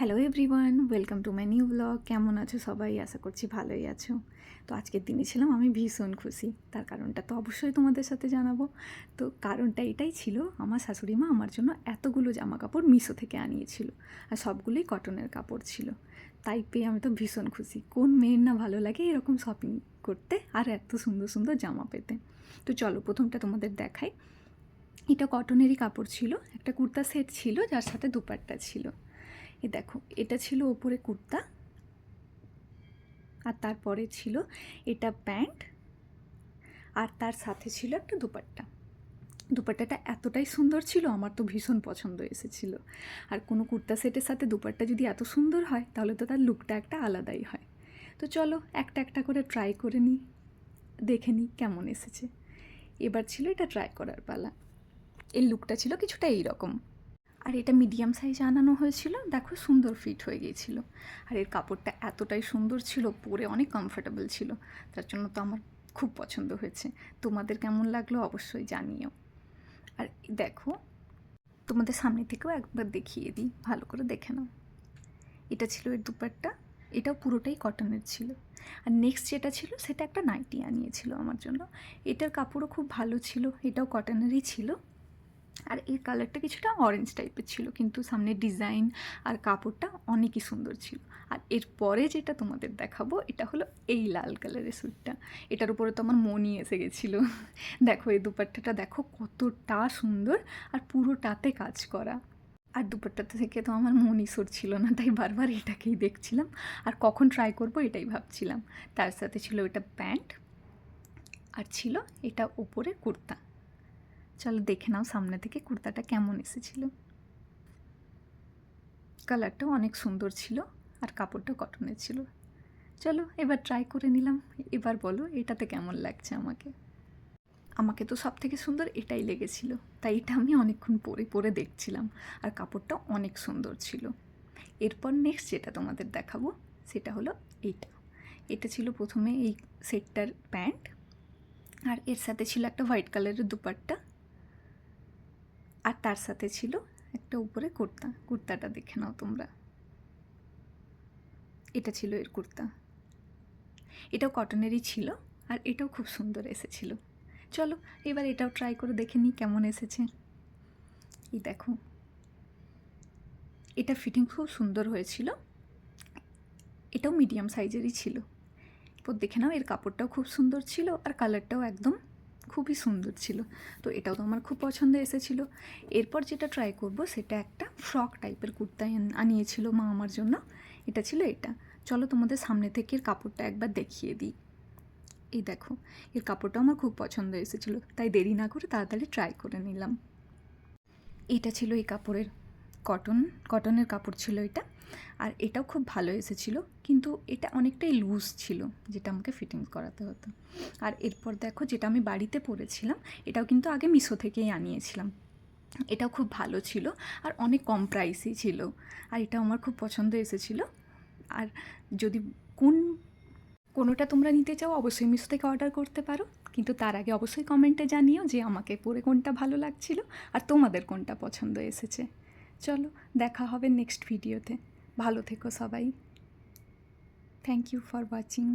Hello everyone, welcome to my new blog. কেমন আছো সবাই? আশা করছি ভালোই আছো। তো আজকের দিনে ছিলাম আমি ভীষণ খুশি। তার কারণটা তো অবশ্যই তোমাদের সাথে জানাবো। তো কারণটা এটাই ছিল, আমার শাশুড়ি মা আমার জন্য এতগুলো জামা কাপড় মিশো থেকে আনিয়েছিল, আর সবগুলোই কটনের কাপড় ছিল। তাই পেয়ে আমি তো ভীষণ খুশি। কোন মেয়ের না ভালো লাগে এরকম শপিং করতে আর এত সুন্দর সুন্দর জামা পেতে। তো চলো প্রথমটা তোমাদের দেখাই। এটা কটনেরই কাপড় ছিল, একটা কুর্তা সেট ছিল যার সাথে দুপাট্টা ছিল। দেখো, এটা ছিল ওপরে কুর্তা, আর তারপরে ছিল এটা প্যান্ট, আর তার সাথে ছিল একটা দুপাট্টা। দুপাট্টাটা এতটাই সুন্দর ছিল, আমার তো ভীষণ পছন্দ এসেছিল। আর কোনো কুর্তা সেটের সাথে দুপাট্টা যদি এত সুন্দর হয় তাহলে তো তার লুকটা একটা আলাদাই হয়। তো চলো একটা একটা করে ট্রাই করে নিই, দেখে নিই কেমন এসেছে। এবার ছিল এটা ট্রাই করার পালা। এর লুকটা ছিল কিছুটা এইরকম। আর এটা মিডিয়াম সাইজে আনানো হয়েছিল, দেখো সুন্দর ফিট হয়ে গিয়েছিল। আর এর কাপড়টা এতটাই সুন্দর ছিল, পরে অনেক কমফোর্টেবল ছিল, তার জন্য তো আমার খুব পছন্দ হয়েছে। তোমাদের কেমন লাগলো অবশ্যই জানিও। আর দেখো, তোমাদের সামনে থেকেও একবার দেখিয়ে দিই, ভালো করে দেখে নাও। এটা ছিল এর দুপাট্টা, এটাও পুরোটাই কটনের ছিল। আর নেক্সট যেটা ছিল সেটা একটা নাইটি আনিয়েছিল আমার জন্য। এটার কাপড়ও খুব ভালো ছিল, এটাও কটনেরই ছিল। আর এর কালারটা কিছুটা অরেঞ্জ টাইপের ছিল, কিন্তু সামনে ডিজাইন আর কাপড়টা অনেকই সুন্দর ছিল। আর এরপরে যেটা তোমাদের দেখাবো এটা হলো এই লাল কালারের স্যুটটা। এটার উপরে তো আমার মনই এসে গেছিলো। দেখো এই দুপাট্টাটা দেখো কতটা সুন্দর, আর পুরোটাতে কাজ করা। আর দুপাট্টাটা থেকে তো আমার মনই সরছিল না, তাই বারবার এটাকেই দেখছিলাম আর কখন ট্রাই করব এটাই ভাবছিলাম। তার সাথে ছিল এটা প্যান্ট, আর ছিল এটা ওপরে কুর্তা। চলো দেখে নাও সামনে থেকে কুর্তাটা কেমন এসেছিল। কালারটাও অনেক সুন্দর ছিল, আর কাপড়টা কটনের ছিল। চলো এবার ট্রাই করে নিলাম। এবার বলো এটাতে কেমন লাগছে আমাকে। আমাকে তো সব থেকে সুন্দর এটাই লেগেছিল, তাই এটা আমি অনেকক্ষণ পরে পরে দেখছিলাম। আর কাপড়টা অনেক সুন্দর ছিল। এরপর নেক্সট যেটা তোমাদের দেখাবো সেটা হলো এইটা। এটা ছিল প্রথমে এই সেটটার প্যান্ট, আর এর সাথে ছিল একটা হোয়াইট কালারের দুপাট্টা, আর তার সাথে ছিল একটা উপরে কুর্তা। কুর্তাটা দেখে নাও তোমরা, এটা ছিল এর কুর্তা। এটাও কটনেরই ছিল, আর এটাও খুব সুন্দর এসেছিল। চলো এবার এটাও ট্রাই করে দেখে নিই কেমন এসেছে। এই দেখো, এটা ফিটিং খুব সুন্দর হয়েছিল, এটাও মিডিয়াম সাইজেরই ছিল। এরপর দেখে নাও এর কাপড়টাও খুব সুন্দর ছিল, আর কালারটাও একদম খুবই সুন্দর ছিল। তো এটাও তো আমার খুব পছন্দ এসেছিলো। এরপর যেটা ট্রাই করব সেটা একটা ফ্রক টাইপের কুর্তা আনিয়েছিল মা আমার জন্য। এটা ছিল এটা। চলো তোমাদের সামনে থেকে এর কাপড়টা একবার দেখিয়ে দিই। এই দেখো, এর কাপড়টাও আমার খুব পছন্দ এসেছিলো, তাই দেরি না করে তাড়াতাড়ি ট্রাই করে নিলাম। এটা ছিল এই কাপড়ের কটনের কাপড় ছিল এটা। আর এটাও খুব ভালো এসেছিলো, কিন্তু এটা অনেকটাই লুজ ছিল, যেটা আমাকে ফিটিং করাতে হতো। আর এরপর দেখো যেটা আমি বাড়িতে পরেছিলাম, এটাও কিন্তু আগে মিশো থেকেই আনিয়েছিলাম। এটাও খুব ভালো ছিল, আর অনেক কম প্রাইসই ছিল, আর এটাও আমার খুব পছন্দ এসেছিলো। আর যদি কোনোটা তোমরা নিতে চাও অবশ্যই মিশো থেকে অর্ডার করতে পারো, কিন্তু তার আগে অবশ্যই কমেন্টে জানিও যে আমাকে পরে কোনটা ভালো লাগছিল আর তোমাদের কোনটা পছন্দ এসেছে। চলো দেখা হবে নেক্সট ভিডিওতে। ভালো থেকো সবাই। Thank you for watching.